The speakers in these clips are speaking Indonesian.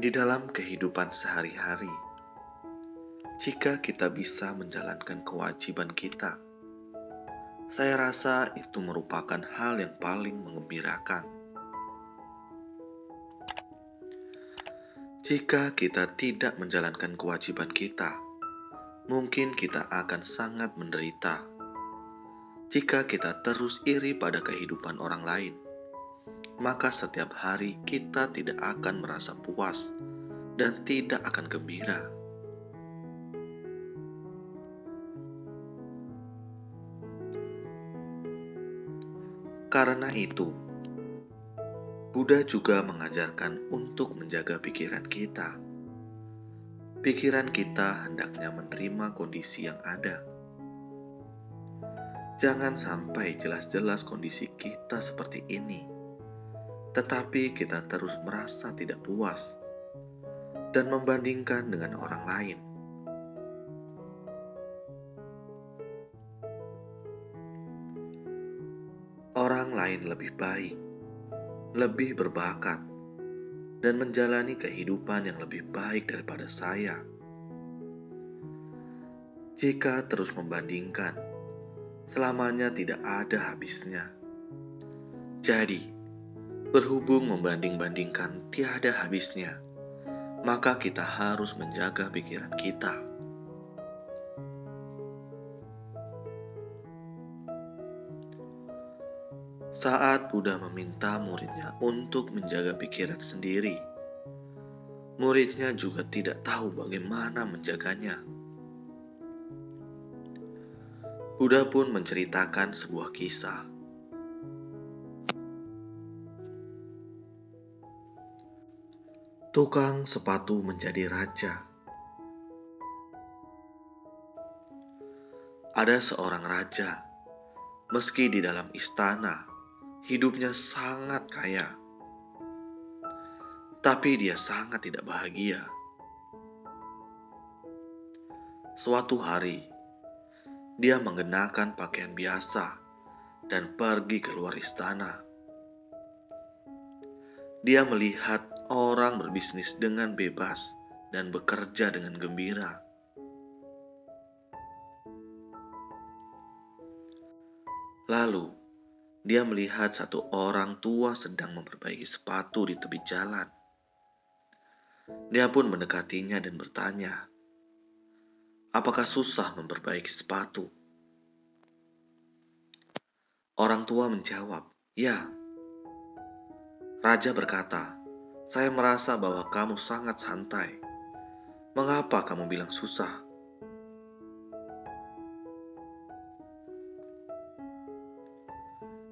Di dalam kehidupan sehari-hari, jika kita bisa menjalankan kewajiban kita, saya rasa itu merupakan hal yang paling menggembirakan. Jika kita tidak menjalankan kewajiban kita, mungkin kita akan sangat menderita. Jika kita terus iri pada kehidupan orang lain, maka setiap hari kita tidak akan merasa puas dan tidak akan gembira. Karena itu, Buddha juga mengajarkan untuk menjaga pikiran kita. Pikiran kita hendaknya menerima kondisi yang ada. Jangan sampai jelas-jelas kondisi kita seperti ini, tetapi kita terus merasa tidak puas dan membandingkan dengan orang lain. Orang lain lebih baik, lebih berbakat, dan menjalani kehidupan yang lebih baik daripada saya. Jika terus membandingkan, selamanya tidak ada habisnya. Jadi, berhubung membanding-bandingkan tiada habisnya, maka kita harus menjaga pikiran kita. Saat Buddha meminta muridnya untuk menjaga pikiran sendiri, muridnya juga tidak tahu bagaimana menjaganya. Buddha pun menceritakan sebuah kisah. Tukang sepatu menjadi raja. Ada seorang raja, meski di dalam istana, hidupnya sangat kaya. Tapi dia sangat tidak bahagia. Suatu hari, dia mengenakan pakaian biasa dan pergi keluar istana. Dia melihat orang berbisnis dengan bebas dan bekerja dengan gembira. Lalu, dia melihat satu orang tua sedang memperbaiki sepatu di tepi jalan. Dia pun mendekatinya dan bertanya, "Apakah susah memperbaiki sepatu?" Orang tua menjawab, "Ya." Raja berkata, "Saya merasa bahwa kamu sangat santai. Mengapa kamu bilang susah?"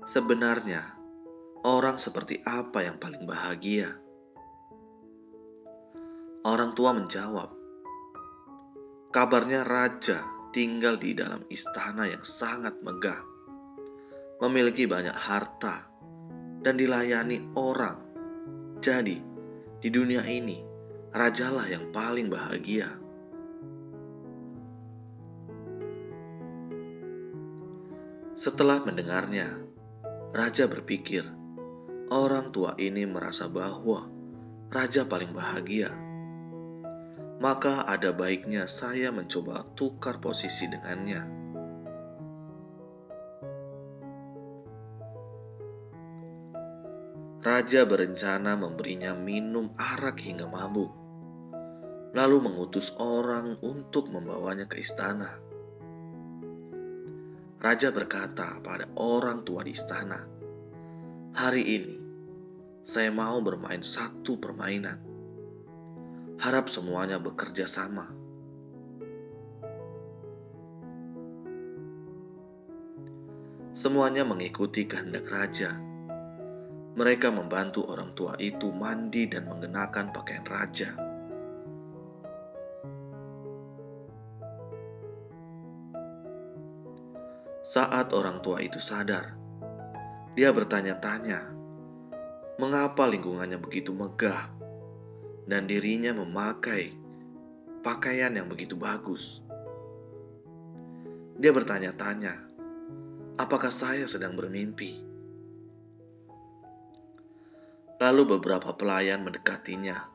Sebenarnya, orang seperti apa yang paling bahagia? Orang tua menjawab, "Kabarnya raja tinggal di dalam istana yang sangat megah, memiliki banyak harta, dan dilayani orang. Jadi, di dunia ini, rajalah yang paling bahagia." Setelah mendengarnya, raja berpikir, orang tua ini merasa bahwa raja paling bahagia. Maka ada baiknya saya mencoba tukar posisi dengannya. Raja berencana memberinya minum arak hingga mabuk, lalu mengutus orang untuk membawanya ke istana. Raja berkata pada orang tua di istana, "Hari ini, saya mau bermain satu permainan. Harap semuanya bekerja sama." Semuanya mengikuti kehendak raja. Mereka membantu orang tua itu mandi dan mengenakan pakaian raja. Saat orang tua itu sadar, dia bertanya-tanya, mengapa lingkungannya begitu megah dan dirinya memakai pakaian yang begitu bagus. Dia bertanya-tanya, apakah saya sedang bermimpi? Lalu beberapa pelayan mendekatinya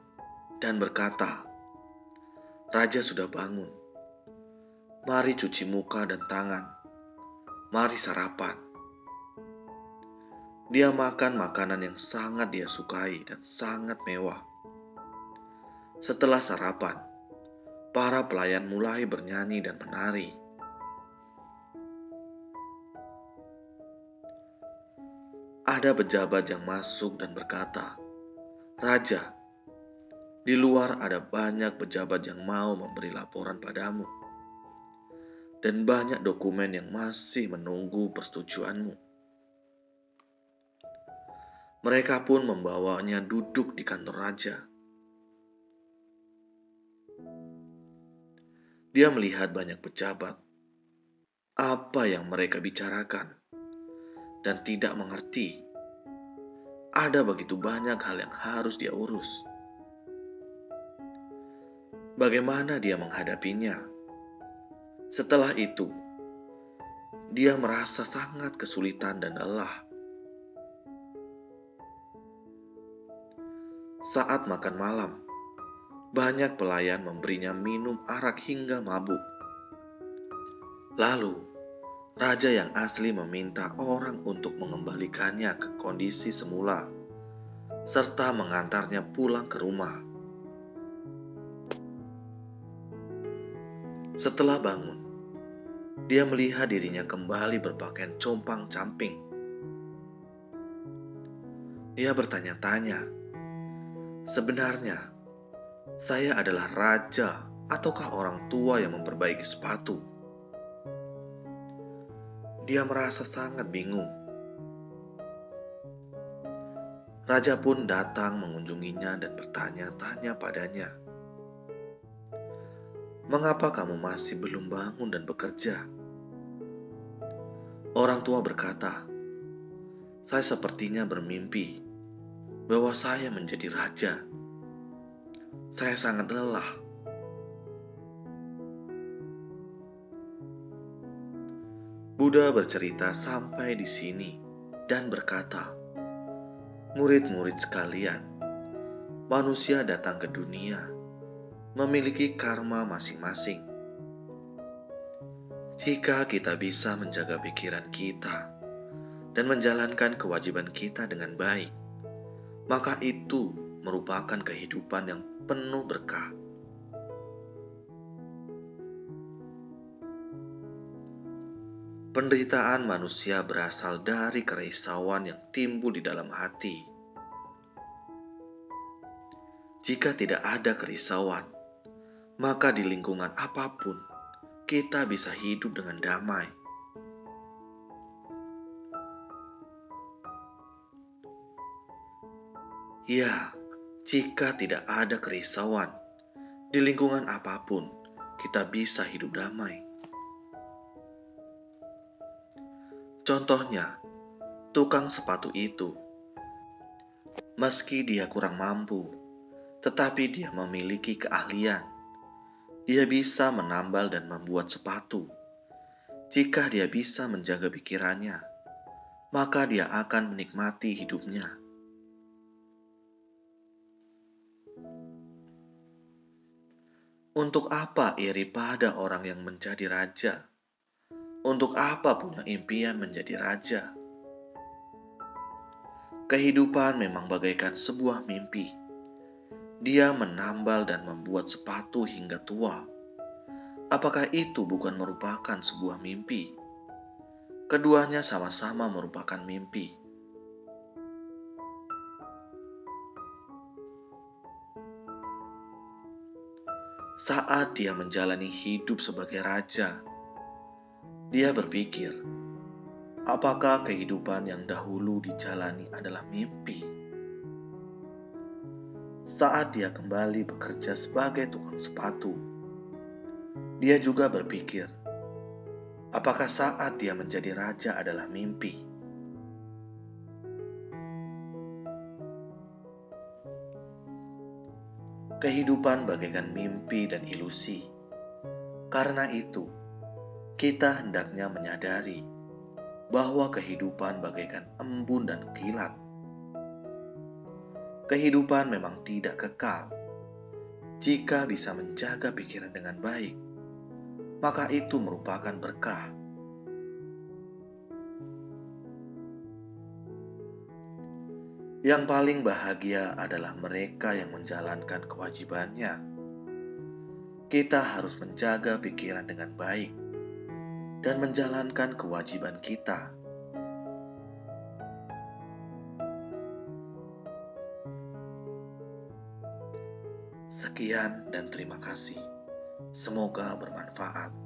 dan berkata, "Raja sudah bangun. Mari cuci muka dan tangan. Mari sarapan." Dia makan makanan yang sangat dia sukai dan sangat mewah. Setelah sarapan, para pelayan mulai bernyanyi dan menari. Ada pejabat yang masuk dan berkata, "Raja, di luar ada banyak pejabat yang mau memberi laporan padamu, dan banyak dokumen yang masih menunggu persetujuanmu." Mereka pun membawanya duduk di kantor raja. Dia melihat banyak pejabat, apa yang mereka bicarakan, dan tidak mengerti. Ada begitu banyak hal yang harus dia urus. Bagaimana dia menghadapinya? Setelah itu, dia merasa sangat kesulitan dan lelah. Saat makan malam, banyak pelayan memberinya minum arak hingga mabuk. Lalu, raja yang asli meminta orang untuk mengembalikannya ke kondisi semula, serta mengantarnya pulang ke rumah. Setelah bangun, dia melihat dirinya kembali berpakaian compang-camping. Dia bertanya-tanya, "Sebenarnya, saya adalah raja ataukah orang tua yang memperbaiki sepatu?" Dia merasa sangat bingung. Raja pun datang mengunjunginya dan bertanya-tanya padanya, "Mengapa kamu masih belum bangun dan bekerja?" Orang tua berkata, "Saya sepertinya bermimpi bahwa saya menjadi raja. Saya sangat lelah." Buddha bercerita sampai di sini dan berkata, "Murid-murid sekalian, manusia datang ke dunia memiliki karma masing-masing. Jika kita bisa menjaga pikiran kita dan menjalankan kewajiban kita dengan baik, maka itu merupakan kehidupan yang penuh berkah." Penderitaan manusia berasal dari kerisauan yang timbul di dalam hati. Jika tidak ada kerisauan, maka di lingkungan apapun kita bisa hidup dengan damai. Ya, jika tidak ada kerisauan, di lingkungan apapun kita bisa hidup damai. Contohnya, tukang sepatu itu, meski dia kurang mampu, tetapi dia memiliki keahlian. Dia bisa menambal dan membuat sepatu. Jika dia bisa menjaga pikirannya, maka dia akan menikmati hidupnya. Untuk apa iri pada orang yang menjadi raja? Untuk apa punya impian menjadi raja? Kehidupan memang bagaikan sebuah mimpi. Dia menambal dan membuat sepatu hingga tua. Apakah itu bukan merupakan sebuah mimpi? Keduanya sama-sama merupakan mimpi. Saat dia menjalani hidup sebagai raja, dia berpikir, apakah kehidupan yang dahulu dijalani adalah mimpi? Saat dia kembali bekerja sebagai tukang sepatu, dia juga berpikir, apakah saat dia menjadi raja adalah mimpi? Kehidupan bagaikan mimpi dan ilusi. Karena itu, kita hendaknya menyadari bahwa kehidupan bagaikan embun dan kilat. Kehidupan memang tidak kekal. Jika bisa menjaga pikiran dengan baik, maka itu merupakan berkah. Yang paling bahagia adalah mereka yang menjalankan kewajibannya. Kita harus menjaga pikiran dengan baik dan menjalankan kewajiban kita. Sekian dan terima kasih. Semoga bermanfaat.